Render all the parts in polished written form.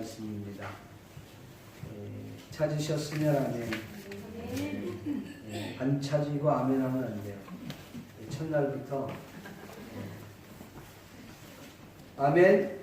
말씀입니다. 찾으셨으면 아멘. 안 찾이고 아멘 하면 안 돼요. 첫날부터 아멘.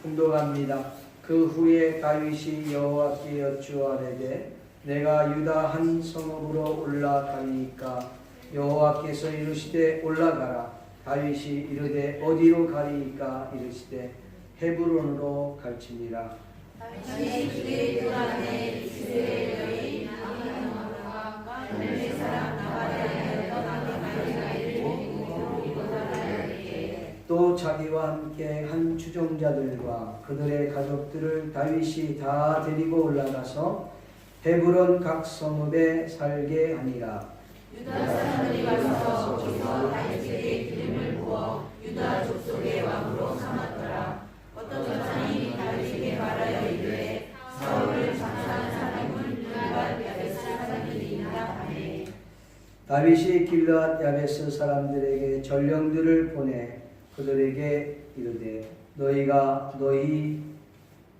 공독합니다. 그 후에 다윗이 여호와께 여쭈아뢰되 내가 유다 한 성읍으로 올라가니까 여호와께서 이르시되 올라가라. 다윗이 이르되 어디로 가리이까 이르시되 헤브론으로 갈지니라. 다윗이 주의 뜰 안에 이스라엘 여인 아히노아ም과 갈멜 사람 나발에 떠나는 아비가일을 데리고 이곳으로 이르되 또 자기와 함께 한 추종자들과 그들의 가족들을 다윗이 다 데리고 올라가서 헤브론 각 성읍에 살게 하니라. 유다 사람들이 와서 거기서 다윗에게 기름을 부어 유다 족속의 왕으로 삼았더라. 어떤 사람이 다윗에게 말하여 이르되 사울을 장사한 사람은 길르앗 야베스 사람이니이다 하매 다윗이 길르앗 야베스 사람들에게 전령들을 보내 그들에게 이르되 너희가 너희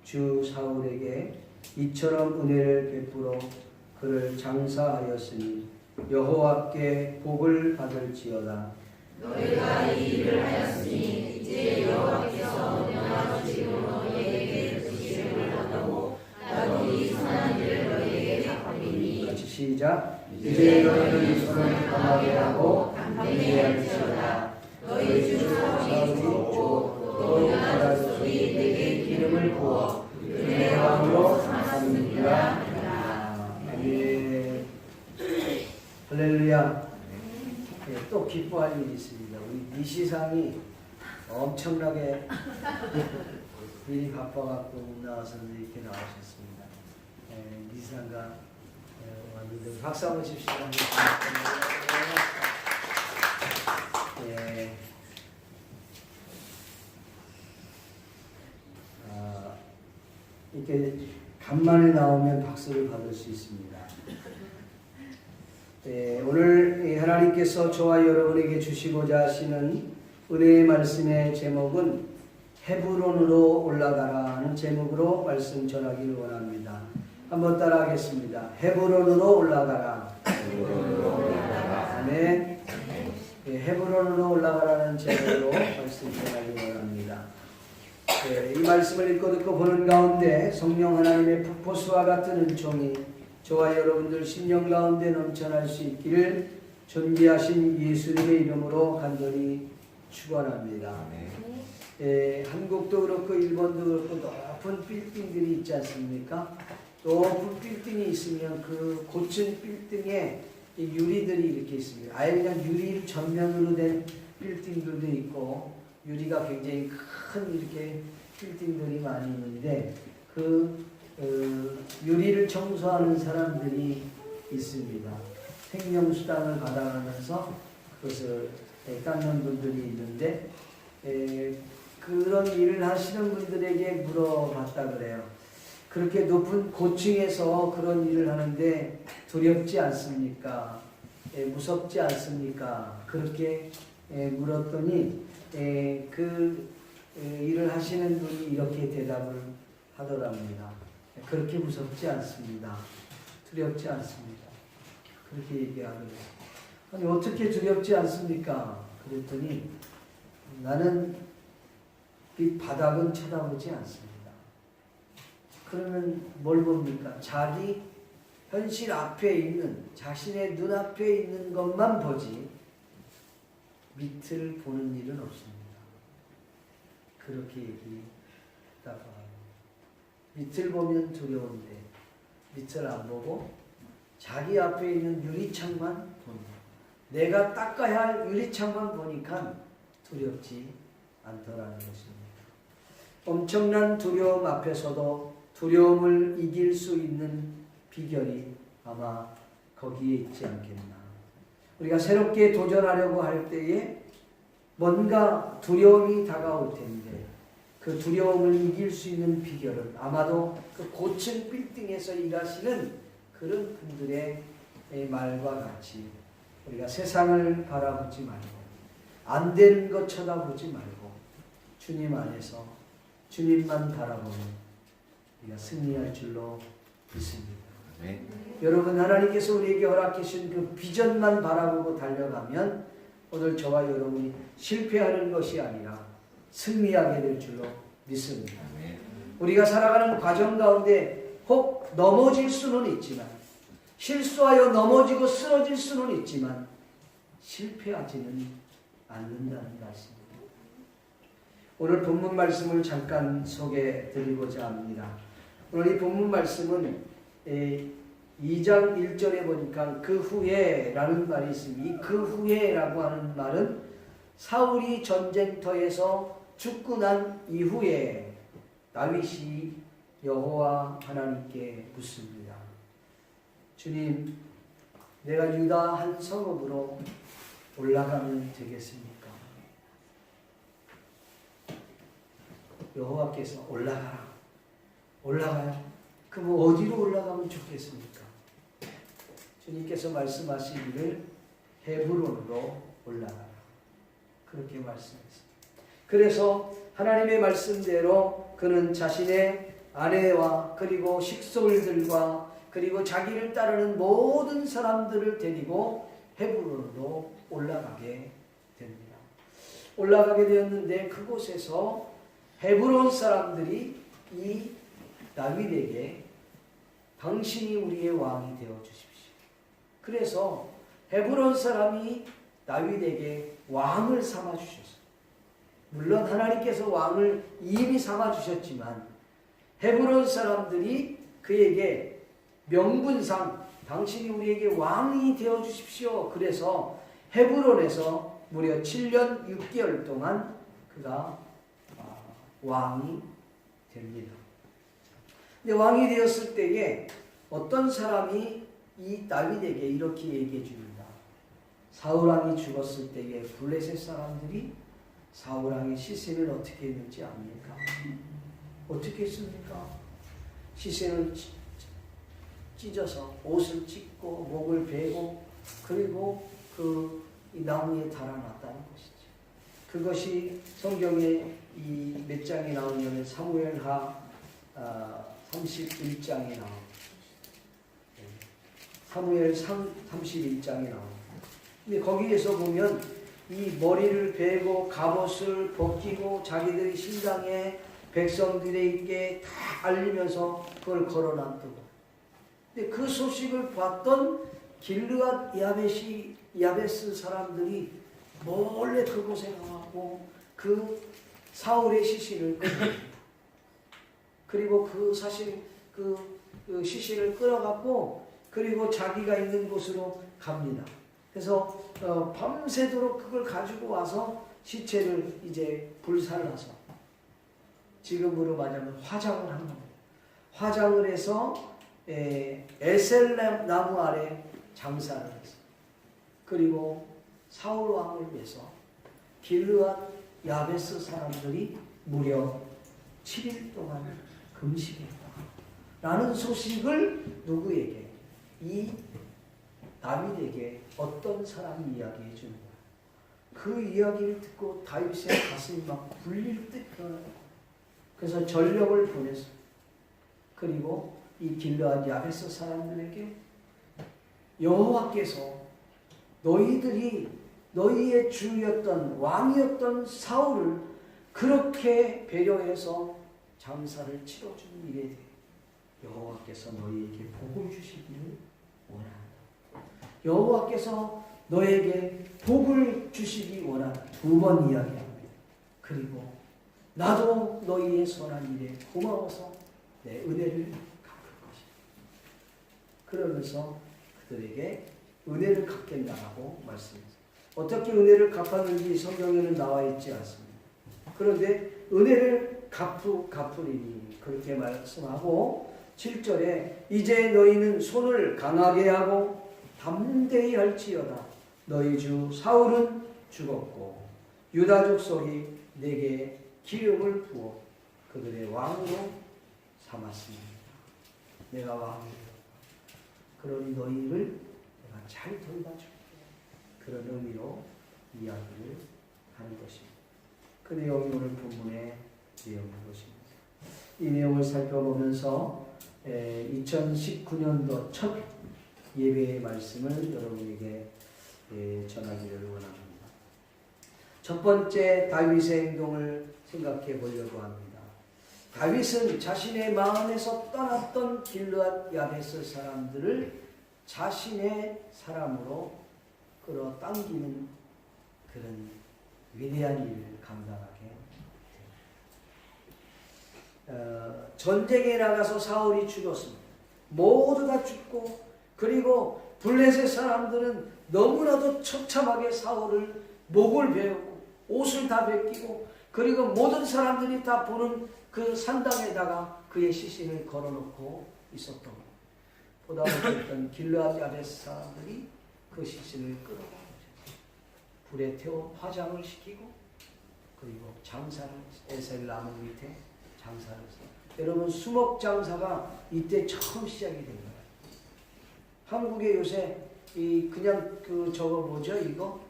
주 사울에게 이처럼 은혜를 베풀어 그를 장사하였으니 여호와께 복을 받을지어다. 너희가 이 일을 하였으니 이제 여호와께서 명하시기로 너희에게 주시기를 원하고 나도 이 선한 일을 너희에게 갚으리니 같이 시작. 이제 너희는 손을 강하게 하고 담대할지어다. 너희 주 사울이 죽었고 또 유다 족속이 내게 기름을 부어 그의 왕으로 삼았느니라. 아멘. 할렐루야. 또 기뻐할 일이 있습니다. 우리 니시상이 엄청나게 일이 바빠갖고 못 나와서 이렇게 나오셨습니다. 니시상과 왔는데 박수 한번 칩시다. 이렇게 간만에 나오면 박수를 받을 수 있습니다. 오늘 하나님께서 저와 여러분에게 주시고자 하시는 은혜의 말씀의 제목은 헤브론으로 올라가라는 제목으로 말씀 전하기를 원합니다. 한번 따라하겠습니다. 헤브론으로 올라가라. 아멘. 헤브론으로 올라가라는 제목으로 말씀 전하기를 원합니다. 이 말씀을 읽고 듣고 보는 가운데 성령 하나님의 폭포수와 같은 은총이 저와 여러분들 심령 가운데 넘쳐날 수 있기를 존귀하신 예수님의 이름으로 간절히 축원합니다. 한국도 그렇고 일본도 그렇고 높은 빌딩들이 있지 않습니까? 높은 빌딩이 있으면 그 고층 빌딩에 유리들이 이렇게 있습니다. 아예 그냥 유리 전면으로 된 빌딩들도 있고 유리가 굉장히 큰 이렇게 빌딩들이 많이 있는데 유리를 청소하는 사람들이 있습니다. 생명수당을 받아가면서 그것을 닦는 분들이 있는데 그런 일을 하시는 분들에게 물어봤다 그래요. 그렇게 높은 고층에서 그런 일을 하는데 두렵지 않습니까? 무섭지 않습니까? 그렇게 물었더니 그 일을 하시는 분이 이렇게 대답을 하더랍니다. 그렇게 무섭지 않습니다. 두렵지 않습니다. 그렇게 얘기하더라고요. 아니 어떻게 두렵지 않습니까? 그랬더니 나는 이 바닥은 쳐다보지 않습니다. 그러면 뭘 봅니까? 자기 현실 앞에 있는 자신의 눈앞에 있는 것만 보지 밑을 보는 일은 없습니다. 그렇게 얘기했다고 밑을 보면 두려운데 밑을 안 보고 자기 앞에 있는 유리창만 봅니다. 내가 닦아야 할 유리창만 보니까 두렵지 않더라는 것입니다. 엄청난 두려움 앞에서도 두려움을 이길 수 있는 비결이 아마 거기에 있지 않겠나. 우리가 새롭게 도전하려고 할 때에 뭔가 두려움이 다가올 텐데 그 두려움을 이길 수 있는 비결은 아마도 그 고층 빌딩에서 일하시는 그런 분들의 말과 같이 우리가 세상을 바라보지 말고 안 되는 것 쳐다보지 말고 주님 안에서 주님만 바라보면 우리가 승리할 줄로 믿습니다. 네. 여러분, 하나님께서 우리에게 허락하신 그 비전만 바라보고 달려가면 오늘 저와 여러분이 실패하는 것이 아니라 승리하게 될 줄로 믿습니다. 네. 우리가 살아가는 과정 가운데 혹 넘어질 수는 있지만, 실수하여 넘어지고 쓰러질 수는 있지만 실패하지는 않는다는 말씀입니다. 오늘 본문 말씀을 잠깐 소개해 드리고자 합니다. 오늘 이 본문 말씀은 2장 1절에 보니까 그 후에 라는 말이 있습니다. 이 그 후에라고 하는 말은 사울이 전쟁터에서 죽고 난 이후에 다윗이 여호와 하나님께 묻습니다. 주님, 내가 유다 한 성읍으로 올라가면 되겠습니까? 여호와께서 올라가라. 올라가요. 그럼 어디로 올라가면 좋겠습니까? 주님께서 말씀하시기를 헤브론으로 올라가라. 그렇게 말씀했습니다. 그래서 하나님의 말씀대로 그는 자신의 아내와 그리고 식솔들과 그리고 자기를 따르는 모든 사람들을 데리고 헤브론으로 올라가게 됩니다. 올라가게 되었는데 그곳에서 헤브론 사람들이 이 다윗에게 당신이 우리의 왕이 되어 주십시오. 그래서 헤브론 사람이 다윗에게 왕을 삼아 주셨어요. 물론 하나님께서 왕을 이미 삼아 주셨지만 헤브론 사람들이 그에게 명분상 당신이 우리에게 왕이 되어 주십시오. 그래서 헤브론에서 무려 7년 6개월 동안 그가 왕이 됩니다. 근데 왕이 되었을 때에 어떤 사람이 이 다윗에게 이렇게 얘기해 줍니다. 사울왕이 죽었을 때에 블레셋 사람들이 사울왕의 시신을 어떻게 했는지 압니까? 어떻게 했습니까? 시신을 찢어서 옷을 찢고 목을 베고 그리고 그 이 나무에 달아놨다는 것이죠. 그것이 성경에 이 몇 장에 나오냐면 사무엘하 31장에 나옵니다. 사무엘 31장에 나옵니다. 근데 거기에서 보면 이 머리를 베고 갑옷을 벗기고 자기들의 신당에 백성들에게 다 알리면서 그걸 걸어놨던. 근데 그 소식을 봤던 길르앗 야베스 사람들이 몰래 그곳에 가고 그 사울의 시신을 그리고 그 시신을 끌어갖고 그리고 자기가 있는 곳으로 갑니다. 그래서 밤새도록 그걸 가지고 와서 시체를 이제 불살라서 지금으로 말하면 화장을 한 겁니다. 화장을 해서 에셀 나무 아래 장사를 했어요. 그리고 사울 왕을 위해서 길르앗 야베스 사람들이 무려 7일 동안 금식했다. 라는 소식을 누구에게? 이 다윗에게 어떤 사람이 이야기해 주는 거야. 그 이야기를 듣고 다윗의 가슴이 막 불릴 듯 그러는 거야. 그래서 전력을 보냈어. 그리고 이 길르앗 야베스 사람들에게 여호와께서 너희들이 너희의 주였던 왕이었던 사울을 그렇게 배려해서 장사를 치러준 일에 대해 여호와께서 너희에게 복을 주시기를 원한다. 여호와께서 너에게 복을 주시기 원한다. 2번 이야기합니다. 그리고 나도 너희의 선한 일에 고마워서 내 은혜를 갚을 것이다. 그러면서 그들에게 은혜를 갚겠다라고 말씀했습니다. 어떻게 은혜를 갚았는지 성경에는 나와 있지 않습니다. 그런데 은혜를 갚으리니 그렇게 말씀하고 7절에 이제 너희는 손을 강하게 하고 담대히 할지어다. 너희 주 사울은 죽었고 유다 족속이 내게 기름을 부어 그들의 왕으로 삼았습니다. 내가 왕이다. 그러니 너희를 내가 잘 돌봐줄게. 그런 의미로 이야기를 하는 것입니다. 그 내용이 오늘 본문의 내용인 것입니다. 이 내용을 살펴보면서 2019년도 첫 예배의 말씀을 여러분에게 전하기를 원합니다. 첫 번째 다윗의 행동을 생각해 보려고 합니다. 다윗은 자신의 마음에서 떠났던 길르앗 야베스 사람들을 자신의 사람으로 끌어당기는 그런 위대한 일을 감당하게 됩니다. 전쟁에 나가서 사울이 죽었습니다. 모두 다 죽고, 그리고 블레셋 사람들은 너무나도 처참하게 사울을 목을 베었고 옷을 다 벗기고, 그리고 모든 사람들이 다 보는 그 산당에다가 그의 시신을 걸어놓고 있었던 겁니다. 보다 못했던 길르앗 야베스 사람들이 그 시신을 끌어가고 불에 태워 화장을 시키고, 그리고 장사를 에셀 나무 밑에 장사를 했어요. 여러분, 수목 장사가 이때 처음 시작이 된 거예요. 한국에 요새 그냥 저거 뭐죠, 이거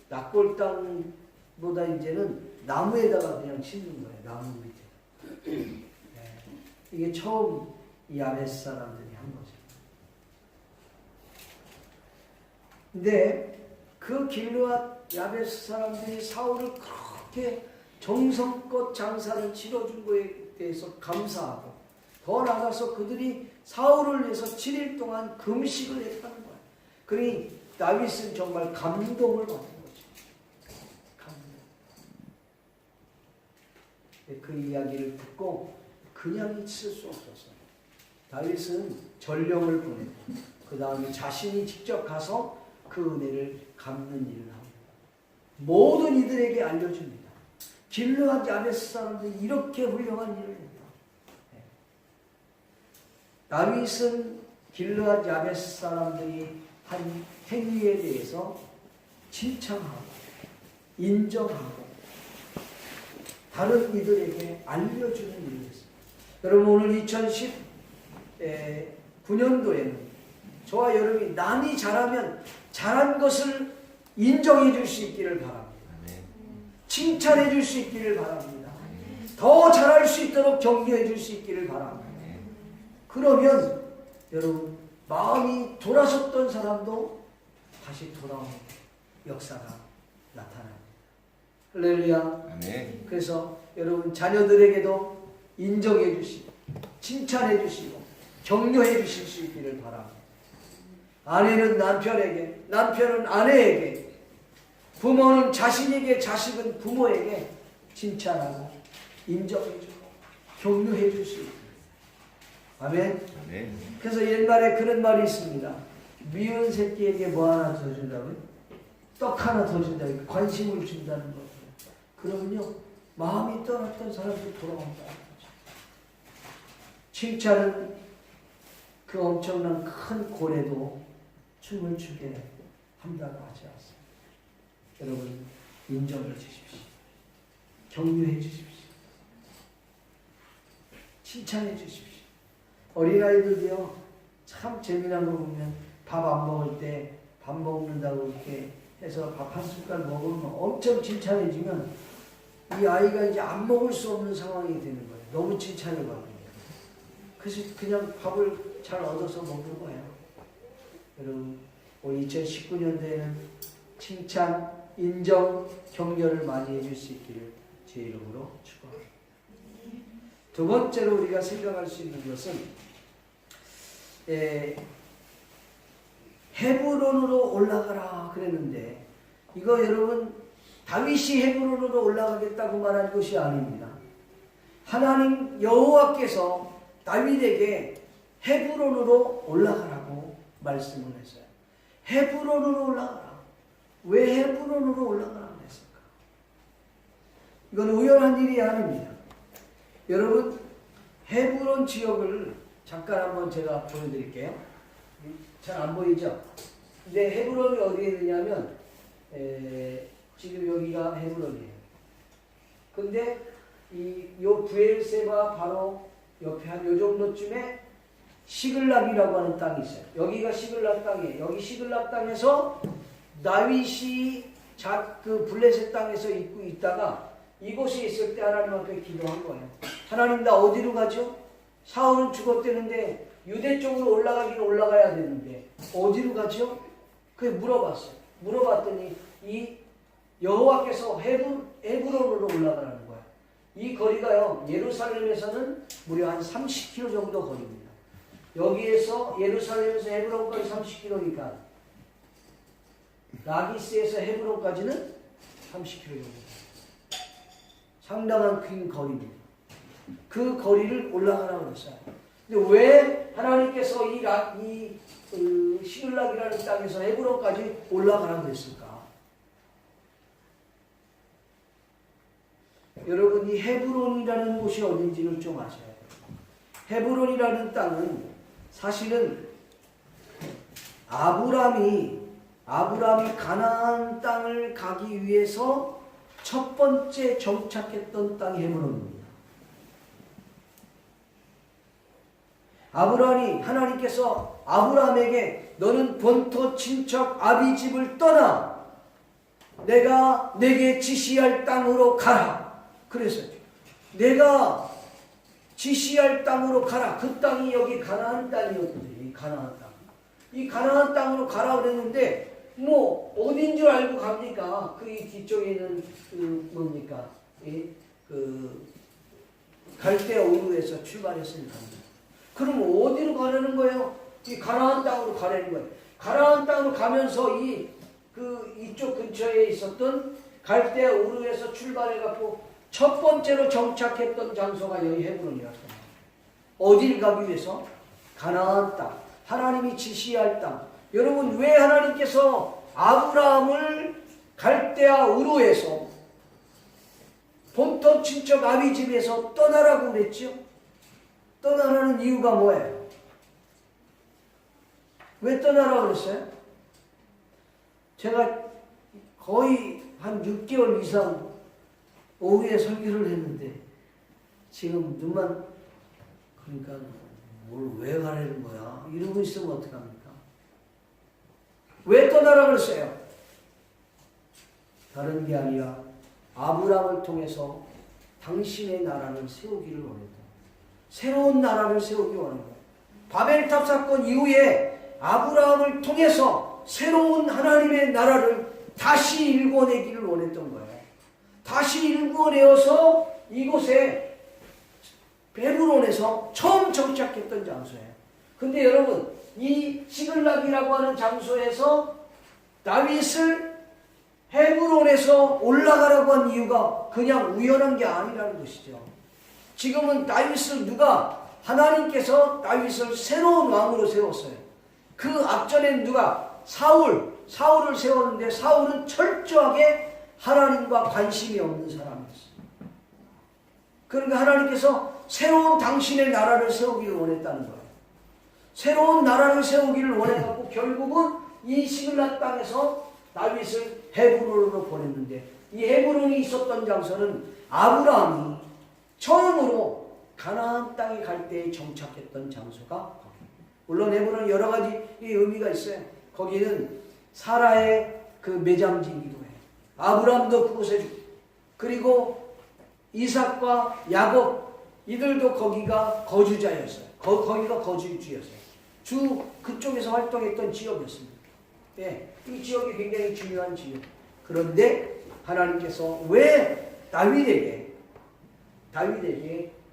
낙골 땅보다 이제는 나무에다가 그냥 심는 거예요. 나무 밑에. 네. 이게 처음 이 야베스 사람들이 한 거죠. 근데 그 길르앗 야베스 사람들이 사울을 그렇게 정성껏 장사를 치러준 것에 대해서 감사하고, 더 나아가서 그들이 사울을 위해서 7일 동안 금식을 했다는 거예요. 그러니 다윗은 정말 감동을 받은 거죠. 감동. 그 이야기를 듣고 그냥 있을 수 없었어요. 다윗은 전령을 보내고 그 다음에 자신이 직접 가서 그 은혜를 갚는 일을 합니다. 모든 이들에게 알려줍니다. 길르앗 야베스 사람들이 이렇게 훌륭한 일을 했다. 네. 다윗은 길르앗 야베스 사람들이 한 행위에 대해서 칭찬하고 인정하고 다른 이들에게 알려주는 일을 했습니다. 여러분, 오늘 2019년도에는 저와 여러분이 남이 잘하면 잘한 것을 인정해 줄 수 있기를 바랍니다. 칭찬해 줄 수 있기를 바랍니다. 더 잘할 수 있도록 격려해 줄 수 있기를 바랍니다. 그러면 여러분, 마음이 돌아섰던 사람도 다시 돌아오는 역사가 나타납니다. 할렐루야. 그래서 여러분, 자녀들에게도 인정해 주시고 칭찬해 주시고 격려해 주실 수 있기를 바랍니다. 아내는 남편에게, 남편은 아내에게, 부모는 자신에게, 자식은 부모에게 칭찬하고 인정해주고 격려해 줄 수 있습니다. 아멘. 그래서 옛말에 그런 말이 있습니다. 미운 새끼에게 뭐 하나 더 준다고요? 떡 하나 더 준다고요? 관심을 준다는 거죠. 그러면요, 마음이 떠났던 사람도 돌아온다는 거죠. 칭찬은 그 엄청난 큰 고래도 춤을 추게 한다고 하지 않습니다. 여러분, 인정해 주십시오. 격려해 주십시오. 칭찬해 주십시오. 어린아이들도요, 참 재미난 거 보면 밥 안 먹을 때 밥 먹는다고 이렇게 해서 밥 한 숟갈 먹으면 엄청 칭찬해 주면 이 아이가 이제 안 먹을 수 없는 상황이 되는 거예요. 너무 칭찬을 받으니까. 그래서 그냥 밥을 잘 얻어서 먹는 거예요. 여러분, 올 2019년도에는 칭찬, 인정, 격려를 많이 해줄 수 있기를 제 이름으로 축원합니다. 두 번째로 우리가 생각할 수 있는 것은 헤브론으로 올라가라 그랬는데, 이거 여러분, 다윗이 헤브론으로 올라가겠다고 말한 것이 아닙니다. 하나님 여호와께서 다윗에게 헤브론으로 올라가라고 말씀을 했어요. 헤브론으로 올라가라. 왜 헤브론으로 올라가라고 했을까? 이건 우연한 일이 아닙니다. 여러분, 헤브론 지역을 잠깐 한번 제가 보여드릴게요. 잘 안 보이죠? 근데 헤브론이 어디에 있느냐면 지금 여기가 헤브론이에요. 근데 요 브엘세바 바로 옆에 한 요 정도쯤에 시글락이라고 하는 땅이 있어요. 여기가 시글락 땅이에요. 여기 시글락 땅에서 다윗이 그 블레셋 땅에서 있고 있다가 이곳에 있을 때 하나님 앞에 기도한 거예요. 하나님 나 어디로 가죠? 사울은 죽었대는데 유대 쪽으로 올라가긴 올라가야 되는데 어디로 가죠? 그게 물어봤어요. 물어봤더니 이 여호와께서 헤브론으로 올라가라는 거야. 이 거리가요, 예루살렘에서는 무려 한 30km 정도 거리입니다. 여기에서 예루살렘에서 헤브론까지 30km니까 라기스에서 헤브론까지는 30km 정도. 상당한 긴 거리입니다. 그 거리를 올라가라고 그랬어요. 근데 왜 하나님께서 시글락이라는 땅에서 헤브론까지 올라가라고 그랬을까? 여러분, 이 헤브론이라는 곳이 어딘지를 좀 아셔야 돼요. 헤브론이라는 땅은 사실은 아브라함이 가나안 땅을 가기 위해서 첫 번째 정착했던 땅이 헤브론입니다. 하나님께서 아브라함에게 너는 본토 친척 아비 집을 떠나 내가 내게 지시할 땅으로 가라. 그랬어요. 내가 지시할 땅으로 가라. 그 땅이 여기 가나안 땅이었거든요. 이 가나안 땅. 이 가나안 땅으로 가라 그랬는데 뭐 어딘 줄 알고 갑니까? 그 뒤쪽에 있는 뭡니까? 갈대아 우르에서 출발했으니까. 그럼 어디로 가려는 거예요? 이 가나안 땅으로 가려는 거예요. 가나안 땅으로 가면서 이쪽 근처에 있었던 갈대아 우르에서 출발해갖고 첫 번째로 정착했던 장소가 여기 헤브론이었습니다. 어딜 가기 위해서? 가나안 땅. 하나님이 지시할 땅. 여러분, 왜 하나님께서 아브라함을 갈대아 우르에서 본토 친척 아비 집에서 떠나라고 그랬죠? 떠나라는 이유가 뭐예요? 왜 떠나라고 그랬어요? 제가 거의 한 6개월 이상 오후에 설교를 했는데 지금 눈만, 그러니까 뭘 왜 가라는 거야? 이러고 있으면 어떡합니까? 왜 떠나라고 그랬어요? 다른 게 아니라 아브라함을 통해서 당신의 나라를 세우기를 원했다. 새로운 나라를 세우기 원한 거예요. 바벨탑 사건 이후에 아브라함을 통해서 새로운 하나님의 나라를 다시 일궈내기를 원했던 거예요. 다시 일궈내어서 이곳에 헤브론에서 처음 정착했던 장소예요. 근데 여러분, 이 시글락이라고 하는 장소에서 다윗을 헤브론에서 올라가라고 한 이유가 그냥 우연한 게 아니라는 것이죠. 지금은 하나님께서 다윗을 새로운 왕으로 세웠어요. 그 앞전엔 사울을 세웠는데 사울은 철저하게 하나님과 관심이 없는 사람이었어요. 그러니까 하나님께서 새로운 당신의 나라를 세우기를 원했다는 거예요. 새로운 나라를 세우기를 원해갖고 결국은 이 시글락 땅에서 다윗을 헤브론으로 보냈는데, 이 헤브론이 있었던 장소는 아브라함이 처음으로 가나안 땅에 갈 때에 정착했던 장소가 거기입니다. 물론 헤브론은 여러 가지 의미가 있어요. 거기는 사라의 그 매장지이기도 해요. 아브라함도 그곳에 죽고, 그리고 이삭과 야곱 이들도 거기가 거주자였어요. 거기가 거주지였어요. 그쪽에서 활동했던 지역이었습니다. 예, 이 지역이 굉장히 중요한 지역. 그런데 하나님께서 왜 다윗에게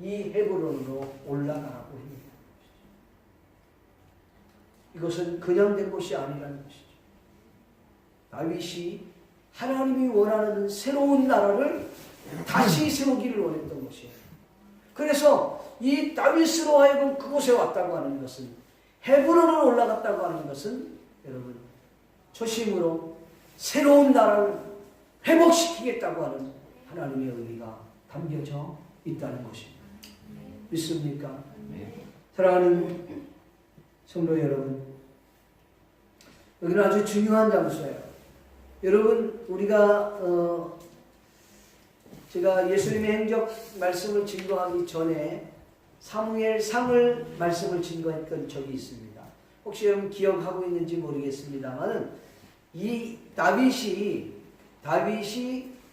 이 헤브론으로 올라가라고 했느냐. 이것은 그냥 된 것이 아니라는 것이죠. 다윗이 하나님이 원하는 새로운 나라를 다시 세우기를 원했던 것이에요. 그래서 이 다윗으로 하여금 그곳에 왔다고 하는 것은, 헤브론으로 올라갔다고 하는 것은 여러분 초심으로 새로운 나라를 회복시키겠다고 하는 하나님의 의미가 담겨져 있다는 것입니다. 믿습니까? 사랑하는 성도 여러분, 여기는 아주 중요한 장소예요. 여러분, 제가 예수님의 행적 말씀을 증거하기 전에 사무엘상을 말씀을 증거했던 적이 있습니다. 혹시 여러분 기억하고 있는지 모르겠습니다만, 이 다윗이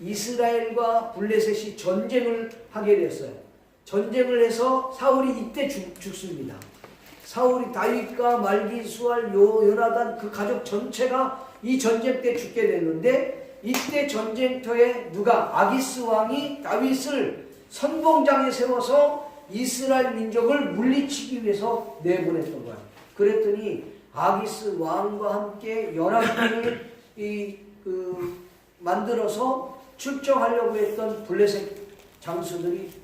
이스라엘과 블레셋이 전쟁을 하게 됐어요. 전쟁을 해서 사울이 이때 죽습니다. 사울이 다윗과 말기수알, 요나단 그 가족 전체가 이 전쟁 때 죽게 되는데, 이때 전쟁터에 누가 아기스 왕이 다윗을 선봉장에 세워서 이스라엘 민족을 물리치기 위해서 내보냈던 거야. 그랬더니 아기스 왕과 함께 연합군을 만들어서 출정하려고 했던 블레셋 장수들이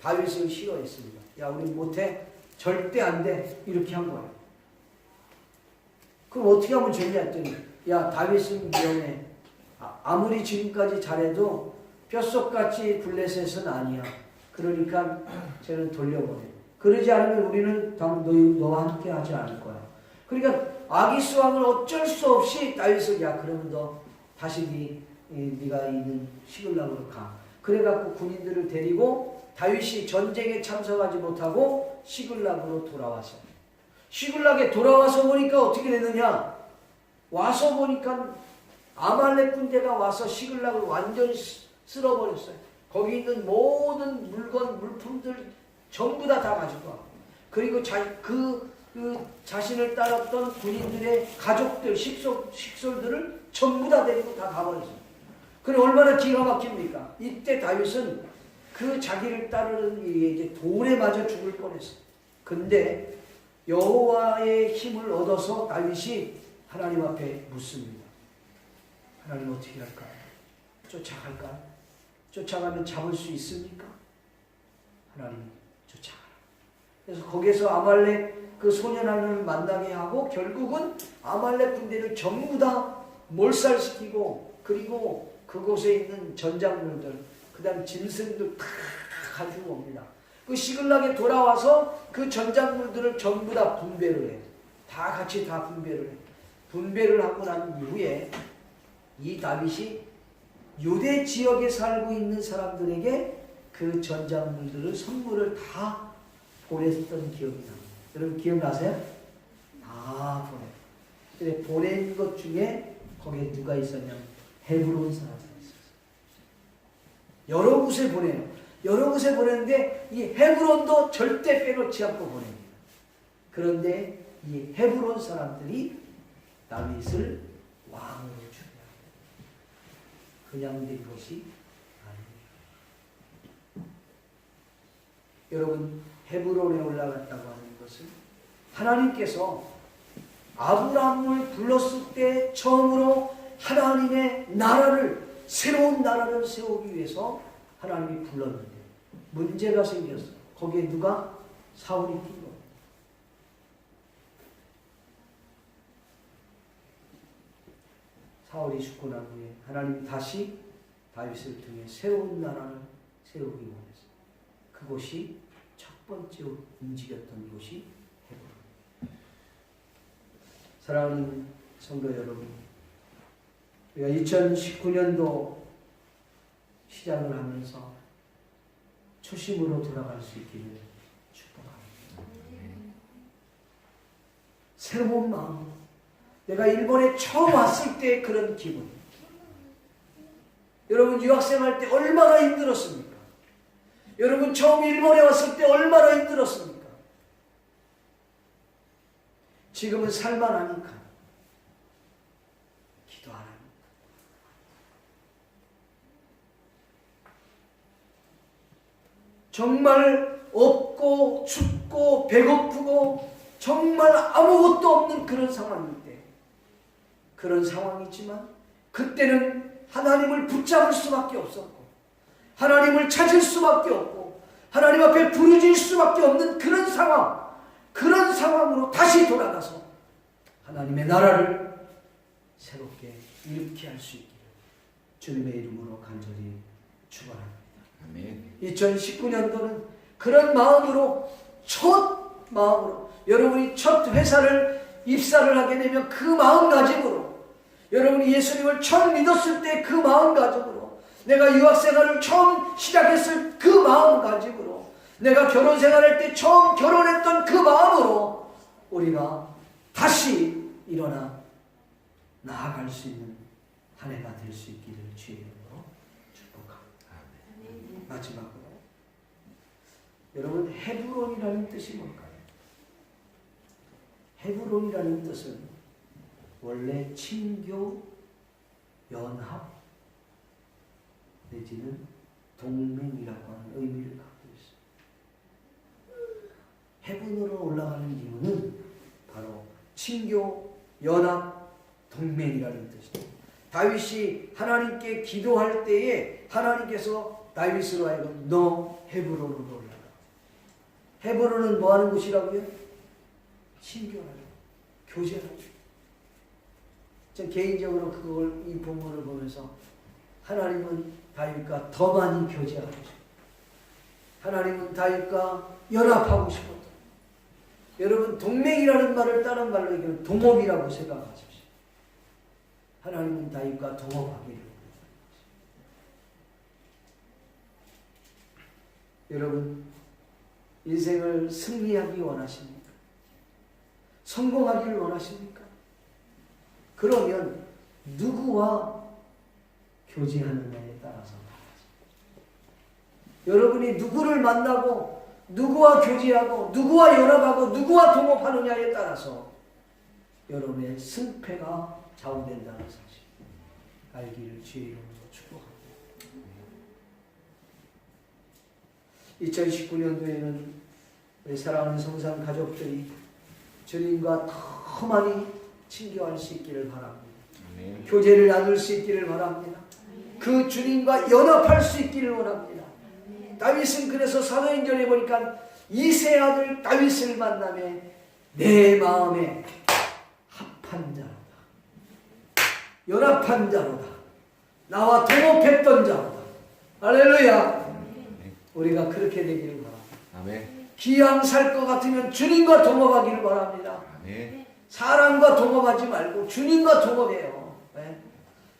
다윗을 싫어했습니다. 야, 우리 못해. 절대 안 돼. 이렇게 한 거예요. 그럼 어떻게 하면 좋냐 했더니, 야, 다윗은 위험해. 아무리 지금까지 잘해도 뼛속같이 블레셋은 아니야. 그러니까 쟤는 돌려보내. 그러지 않으면 우리는 너와 함께 하지 않을 거야. 그러니까 아기스 왕은 어쩔 수 없이 다윗을, 야, 그러면 너 다시 네가 있는 시글락으로 가. 그래갖고 군인들을 데리고 다윗이 전쟁에 참석하지 못하고 시글락으로 돌아왔어요. 시글락에 돌아와서 보니까 어떻게 되느냐? 와서 보니까 아말렉 군대가 와서 시글락을 완전히 쓸어버렸어요. 거기 있는 모든 물품들 전부 다 가지고 와. 그리고 자신을 따랐던 군인들의 가족들, 식솔들을 전부 다 데리고 다 가버렸어요. 그래 얼마나 기가 막힙니까? 이때 다윗은 그 자기를 따르는 이제 돌에 맞아 죽을 뻔했어요. 근데 여호와의 힘을 얻어서 다윗이 하나님 앞에 묻습니다. 하나님 어떻게 할까요? 쫓아갈까요? 쫓아가면 잡을 수 있습니까? 하나님 쫓아가라. 그래서 거기서 아말렉 그 소년을 만나게 하고 결국은 아말렉 군대를 전부 다 몰살시키고, 그리고 그곳에 있는 전작물들, 그 다음 짐승들 다 가지고 옵니다. 그 시글락에 돌아와서 그 전작물들을 전부 다 분배를 해요. 다 같이 다 분배를 해요. 분배를 하고 난 이후에 이 다윗이 유대 지역에 살고 있는 사람들에게 그 전작물들을 선물을 다 보냈던 기억이 납니다. 여러분 기억나세요? 다 보내. 근데 보낸 것 중에 거기에 누가 있었냐면 헤브론 사람들이 있었어요. 여러 곳에 보내요. 여러 곳에 보내는데 이 헤브론도 절대 빼놓지 않고 보냅니다. 그런데 이 헤브론 사람들이 다윗을 왕으로 주려합니다. 그냥 된 것이 아닙니다. 여러분 헤브론에 올라갔다고 하는 것은 하나님께서 아브라함을 불렀을 때 처음으로 하나님의 나라를, 새로운 나라를 세우기 위해서 하나님이 불렀는데 문제가 생겼어요. 거기에 누가? 사울이 낀 거예요. 사울이 죽고 난 후에 하나님이 다시 다윗을 통해 새로운 나라를 세우기 원했어요. 그곳이 첫 번째 움직였던 곳이 헤브론. 사랑하는 성도 여러분, 우리가 2019년도 시작을 하면서 초심으로 돌아갈 수 있기를 축복합니다. 새로운 마음. 내가 일본에 처음 왔을 때 그런 기분. 여러분 유학생활 때 얼마나 힘들었습니까? 여러분 처음 일본에 왔을 때 얼마나 힘들었습니까? 지금은 살만하니까 기도 안 합니다. 정말 없고 춥고 배고프고 정말 아무것도 없는 그런 상황인데, 그런 상황이지만 그때는 하나님을 붙잡을 수밖에 없었고 하나님을 찾을 수밖에 없고 하나님 앞에 부르짖을 수밖에 없는 그런 상황, 그런 상황으로 다시 돌아가서 하나님의 나라를 새롭게 일으키게 할 수 있기를 주님의 이름으로 간절히 축원합니다. 아멘. 2019년도는 그런 마음으로, 첫 마음으로, 여러분이 첫 회사를 입사를 하게 되면 그 마음가짐으로, 여러분이 예수님을 처음 믿었을 때 그 마음가짐으로, 내가 유학생활을 처음 시작했을 그 마음가짐으로, 내가 결혼생활할 때 처음 결혼했던 그 마음으로 우리가 다시 일어나 나아갈 수 있는 한 해가 될 수 있기를 주의 이름으로 축복합니다. 마지막으로 여러분, 헤브론이라는 뜻이 뭘까요? 헤브론이라는 뜻은 원래 친교, 연합 내지는 동맹이라고 하는 의미를 갖고 있습니다. 헤븐으로 올라가는 이유는 바로 친교, 연합, 동맹이라는 뜻입니다. 다윗이 하나님께 기도할 때에 하나님께서 다윗으로 하여금 너 헤브론으로 올라가. 헤브론은 뭐 하는 곳이라고요? 친교하죠. 교제하죠. 전 개인적으로 그걸 이 본문을 보면서 하나님은 다윗과 더 많이 교제하고 싶어요. 하나님은 다윗과 연합하고 싶어요. 여러분, 동맹이라는 말을 다른 말로 얘기하면 동업이라고 생각하십시오. 하나님은 다윗과 동업하기를 원합니다. 여러분, 인생을 승리하기 원하십니까? 성공하기를 원하십니까? 그러면 누구와 교제하느냐에 따라서 달라집니다. 여러분이 누구를 만나고 누구와 교제하고 누구와 연합하고 누구와 동업하느냐에 따라서 여러분의 승패가 좌우된다는 사실 알기를 주의 이름으로 축복합니다. 2019년도에는 우리 사랑하는 성산 가족들이 주님과 더 많이 친교할 수 있기를 바랍니다. 교제를 나눌 수 있기를 바랍니다. 그 주님과 연합할 수 있기를 원합니다. 다윗은 그래서 사도행전에 보니까 이세 아들 다윗을 만나며 내 마음에 합한 자로다, 연합한 자로다, 나와 동업했던 자로다. 할렐루야. 우리가 그렇게 되기를 바랍니다. 아멘. 기왕 살 것 같으면 주님과 동업하기를 바랍니다. 아멘. 사람과 동업하지 말고 주님과 동업해요. 네?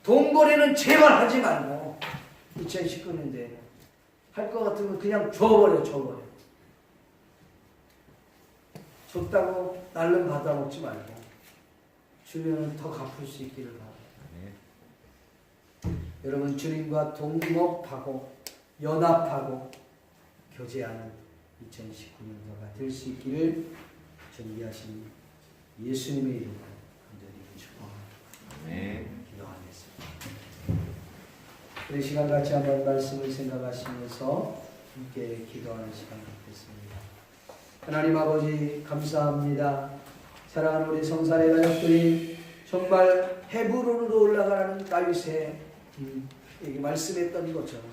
동거래는 제발 하지 말고 2019년도에 할 것 같으면 그냥 줘버려. 줬다고 날름 받아먹지 말고 주면은 더 갚을 수 있기를 바랍니다. 여러분, 주님과 동업하고 연합하고 교제하는 2019년도가 될 수 있기를 준비하신 예수님의 이름으로 간절히 축복합니다. 아멘. 기도하겠습니다. 우리 시간 같이 한번 말씀을 생각하시면서 함께 기도하는 시간 갖겠습니다. 하나님 아버지, 감사합니다. 사랑하는 우리 성산의 가족들이 정말 헤브론으로 올라가는 다윗의 말씀했던 것처럼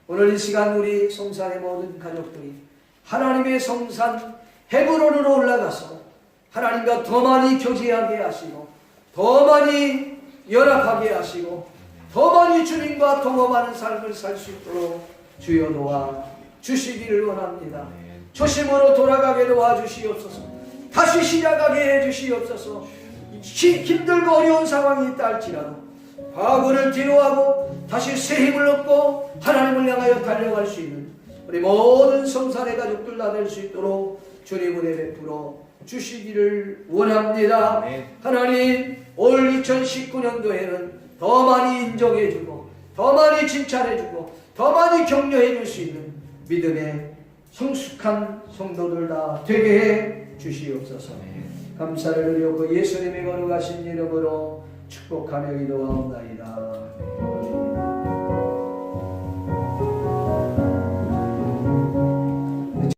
오늘 이 시간 우리 성산의 모든 가족들이 하나님의 성산 헤브론으로 올라가서 하나님과 더 많이 교제하게 하시고 더 많이 연합하게 하시고 더 많이 주님과 동업하는 삶을 살 수 있도록 주여 도와 주시기를 원합니다. 초심으로 돌아가게 도와주시옵소서. 다시 시작하게 해주시옵소서. 힘들고 어려운 상황이 있다 할지라도 과거를 뒤로하고 다시 새 힘을 얻고 하나님을 향하여 달려갈 수 있는 우리 모든 성산의 가족들 다 될 수 있도록 주님 은혜 베풀어 주시기를 원합니다. 하나님, 올 2019년도에는 더 많이 인정해주고 더 많이 칭찬해주고 더 많이 격려해줄 수 있는 믿음의 성숙한 성도들 다 되게 해 주시옵소서. 감사를 드리고 예수님의 거룩하신 이름으로 축복하며 기도하옵나이다.